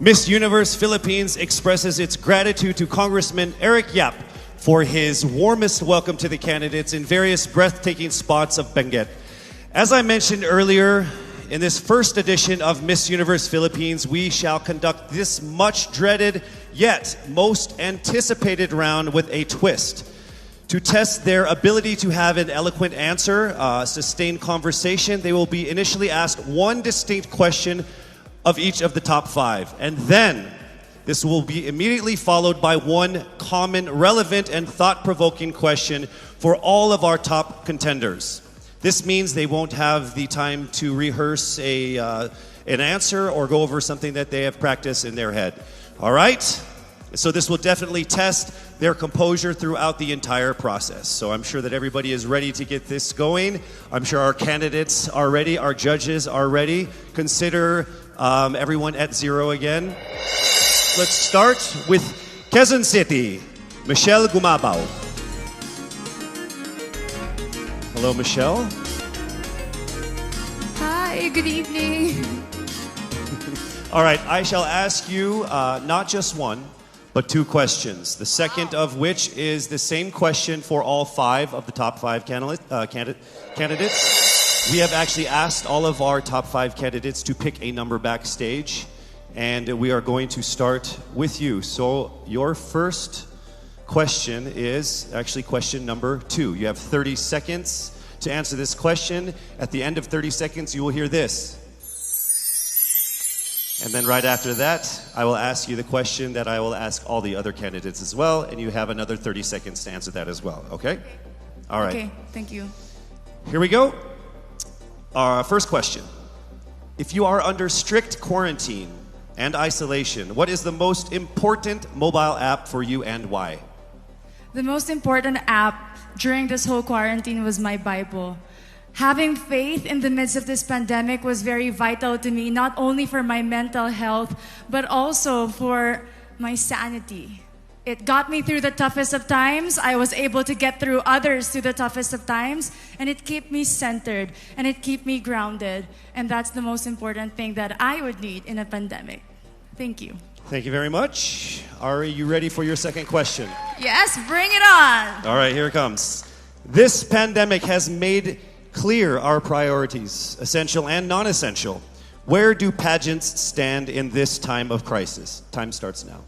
Miss Universe Philippines expresses its gratitude to Congressman Eric Yap for his warmest welcome to the candidates in various breathtaking spots of Benguet. As I mentioned earlier, in this first edition of Miss Universe Philippines, we shall conduct this much dreaded yet most anticipated round with a twist. To test their ability to have an eloquent answer, sustained conversation, they will be initially asked one distinct question of each of the top five. And then, this will be immediately followed by one common, relevant, and thought-provoking question for all of our top contenders. This means they won't have the time to rehearse an answer or go over something that they have practiced in their head. All right? So this will definitely test their composure throughout the entire process. So I'm sure that everybody is ready to get this going. I'm sure our candidates are ready, our judges are ready. Consider everyone at zero again. Let's start with Quezon City, Michelle Gumabao. Hello, Michelle. Hi, good evening. All right, I shall ask you not just one, but two questions. The second of which is the same question for all five of the top five candidates. We have actually asked all of our top five candidates to pick a number backstage, and we are going to start with you. So your first question is actually question number 2. You have 30 seconds to answer this question. At the end of 30 seconds, you will hear this. And then right after that, I will ask you the question that I will ask all the other candidates as well, and you have another 30 seconds to answer that as well, okay? All right. Okay, thank you. Here we go. Our first question. If you are under strict quarantine and isolation, what is the most important mobile app for you and why? The most important app during this whole quarantine was my Bible. Having faith in the midst of this pandemic was very vital to me, not only for my mental health, but also for my sanity. It got me through the toughest of times. I was able to get through others through the toughest of times, and it kept me centered, and it kept me grounded. And that's the most important thing that I would need in a pandemic. Thank you. Thank you very much. Are you ready for your second question? Yes, bring it on. All right, here it comes. This pandemic has made clear our priorities, essential and non-essential. Where do pageants stand in this time of crisis? Time starts now.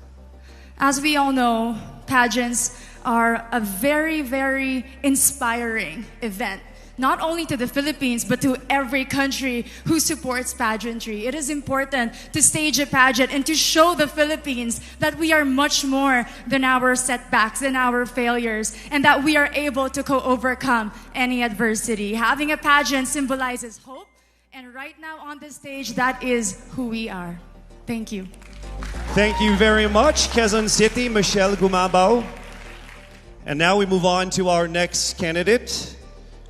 As we all know, pageants are a very, very inspiring event. Not only to the Philippines, but to every country who supports pageantry. It is important to stage a pageant and to show the Philippines that we are much more than our setbacks, than our failures, and that we are able to overcome any adversity. Having a pageant symbolizes hope, and right now on the stage, that is who we are. Thank you. Thank you very much, Quezon City, Michelle Gumabao. And now we move on to our next candidate.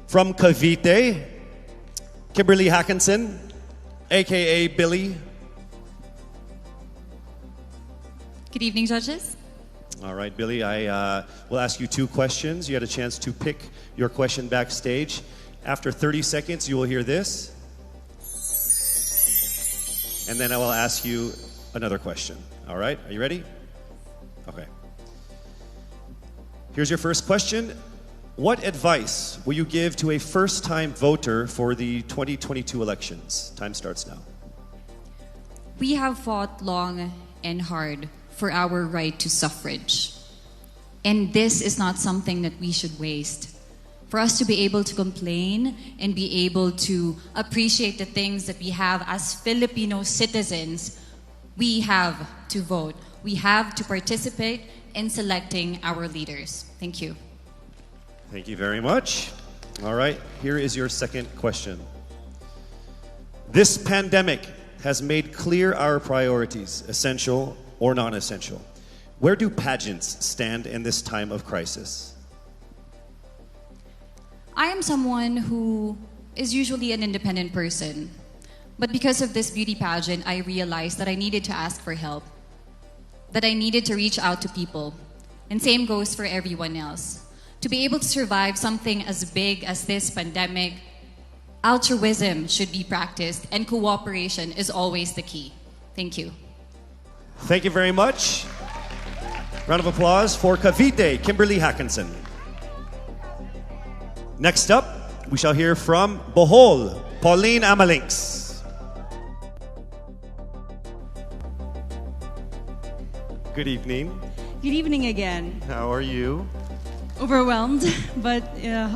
From Cavite, Kimberly Hackinson, aka Billy. Good evening, judges. All right, Billy, I will ask you two questions. You had a chance to pick your question backstage. After 30 seconds, you will hear this. And then I will ask you another question. All right, are you ready? Okay. Here's your first question. What advice will you give to a first-time voter for the 2022 elections? Time starts now. We have fought long and hard for our right to suffrage. And this is not something that we should waste. For us to be able to complain and be able to appreciate the things that we have as Filipino citizens, we have to vote. We have to participate in selecting our leaders. Thank you. Thank you very much. All right, here is your second question. This pandemic has made clear our priorities, essential or non-essential. Where do pageants stand in this time of crisis? I am someone who is usually an independent person. But because of this beauty pageant, I realized that I needed to ask for help, that I needed to reach out to people. And same goes for everyone else. To be able to survive something as big as this pandemic, altruism should be practiced and cooperation is always the key. Thank you. Thank you very much. Round of applause for Cavite, Kimberly Hackinson. Next up, we shall hear from Bohol, Pauline Amalinks. Good evening. Good evening again. How are you? Overwhelmed, but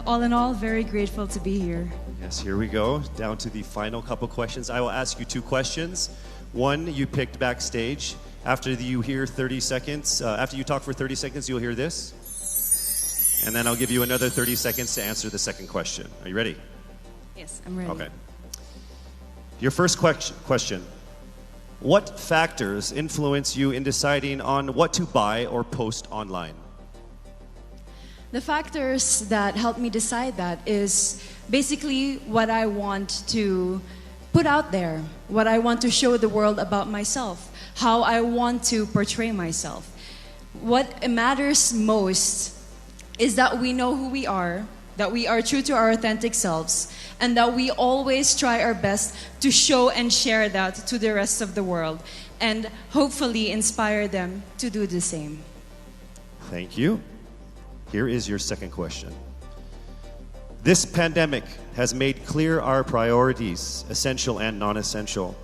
all in all, very grateful to be here. Yes, here we go. Down to the final couple questions. I will ask you two questions. One you picked backstage. After you hear 30 seconds, after you talk for 30 seconds, you'll hear this. And then I'll give you another 30 seconds to answer the second question. Are you ready? Yes, I'm ready. Okay. Your first question. What factors influence you in deciding on what to buy or post online? The factors that help me decide that is basically what I want to put out there, what I want to show the world about myself, how I want to portray myself. What matters most is that we know who we are, that we are true to our authentic selves, and that we always try our best to show and share that to the rest of the world, and hopefully inspire them to do the same. Thank you. Here is your second question. This pandemic has made clear our priorities, essential and non-essential.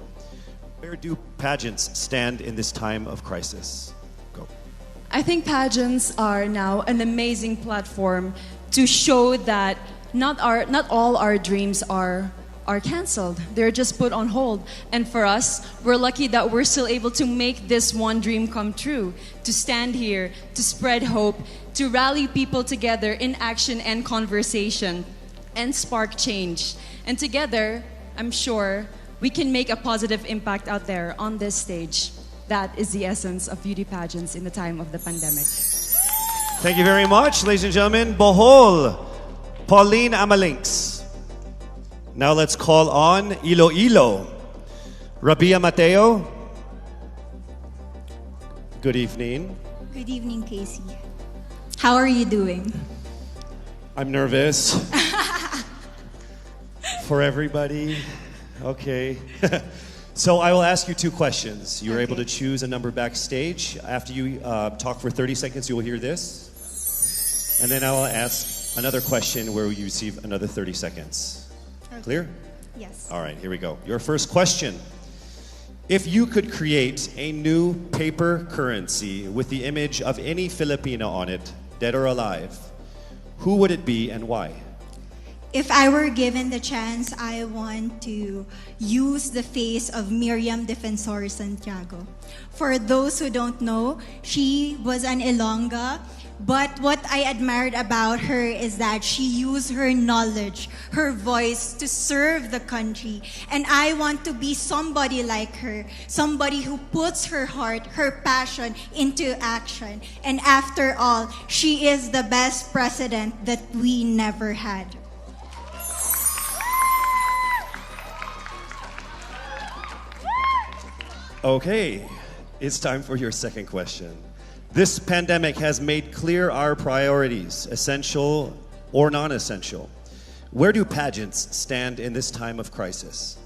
Where do pageants stand in this time of crisis? Go. I think pageants are now an amazing platform to show that not all our dreams are canceled. They're just put on hold. And for us, we're lucky that we're still able to make this one dream come true, to stand here, to spread hope, to rally people together in action and conversation, and spark change. And together, I'm sure, we can make a positive impact out there on this stage. That is the essence of beauty pageants in the time of the pandemic. Thank you very much, ladies and gentlemen. Bohol, Pauline Amalinks. Now let's call on Iloilo, Rabia Mateo. Good evening. Good evening, Casey. How are you doing? I'm nervous. For everybody. Okay. So I will ask you two questions. You're able to choose a number backstage. After you talk for 30 seconds, you will hear this. And then I will ask another question where you receive another 30 seconds. Okay. Clear? Yes. All right, here we go. Your first question. If you could create a new paper currency with the image of any Filipino on it, dead or alive, who would it be and why? If I were given the chance, I want to use the face of Miriam Defensor Santiago. For those who don't know, she was an Ilongga, but what I admired about her is that she used her knowledge, her voice to serve the country. And I want to be somebody like her, somebody who puts her heart, her passion into action. And after all, she is the best president that we never had. Okay, it's time for your second question. This pandemic has made clear our priorities, essential or non-essential. Where do pageants stand in this time of crisis?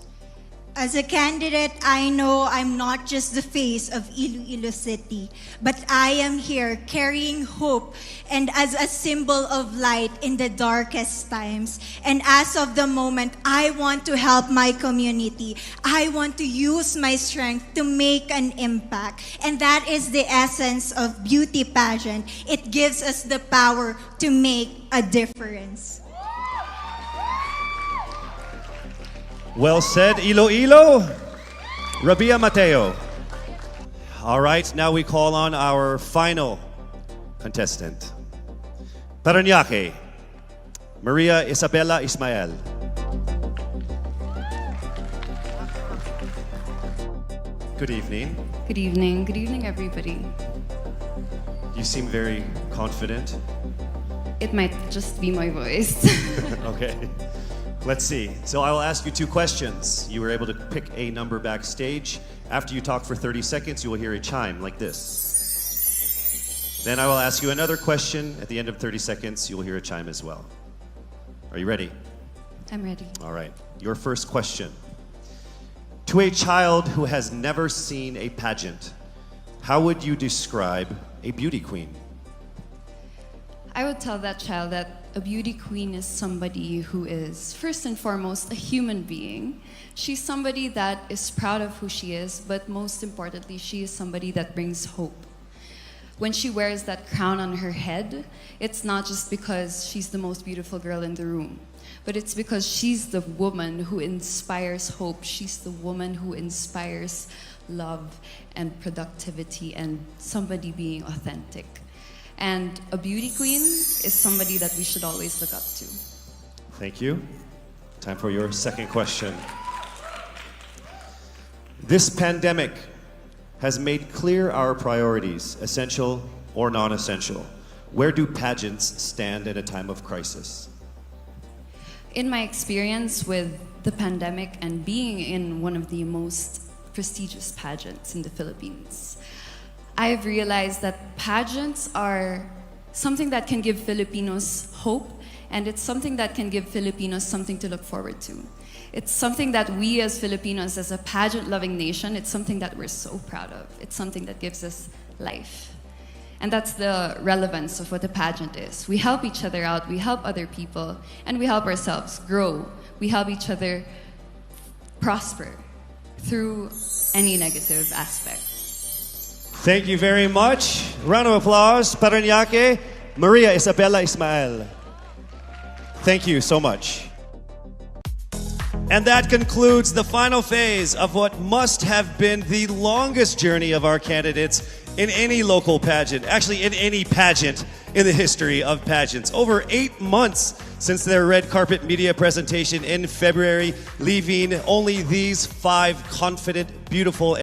As a candidate, I know I'm not just the face of Iloilo City, but I am here carrying hope and as a symbol of light in the darkest times. And as of the moment, I want to help my community. I want to use my strength to make an impact. And that is the essence of beauty pageant. It gives us the power to make a difference. Well said, Iloilo. Rabia Mateo. All right, now we call on our final contestant. Parañaque, Maria Isabella Ismael. Good evening. Good evening. Good evening, everybody. You seem very confident. It might just be my voice. Okay. Let's see. So I will ask you two questions. You were able to pick a number backstage. After you talk for 30 seconds, you will hear a chime like this. Then I will ask you another question. At the end of 30 seconds, you will hear a chime as well. Are you ready? I'm ready. All right. Your first question. To a child who has never seen a pageant, how would you describe a beauty queen? I would tell that child that a beauty queen is somebody who is, first and foremost, a human being. She's somebody that is proud of who she is, but most importantly, she is somebody that brings hope. When she wears that crown on her head, it's not just because she's the most beautiful girl in the room, but it's because she's the woman who inspires hope. She's the woman who inspires love and productivity and somebody being authentic. And a beauty queen is somebody that we should always look up to. Thank you. Time for your second question. This pandemic has made clear our priorities, essential or non-essential. Where do pageants stand at a time of crisis? In my experience with the pandemic and being in one of the most prestigious pageants in the Philippines, I have realized that pageants are something that can give Filipinos hope, and it's something that can give Filipinos something to look forward to. It's something that we as Filipinos, as a pageant-loving nation, it's something that we're so proud of. It's something that gives us life. And that's the relevance of what a pageant is. We help each other out, we help other people, and we help ourselves grow. We help each other prosper through any negative aspect. Thank you very much. Round of applause, Parañaque, Maria Isabella Ismael. Thank you so much. And that concludes the final phase of what must have been the longest journey of our candidates in any local pageant, actually in any pageant in the history of pageants. Over 8 months since their red carpet media presentation in February, leaving only these 5 confident, beautiful,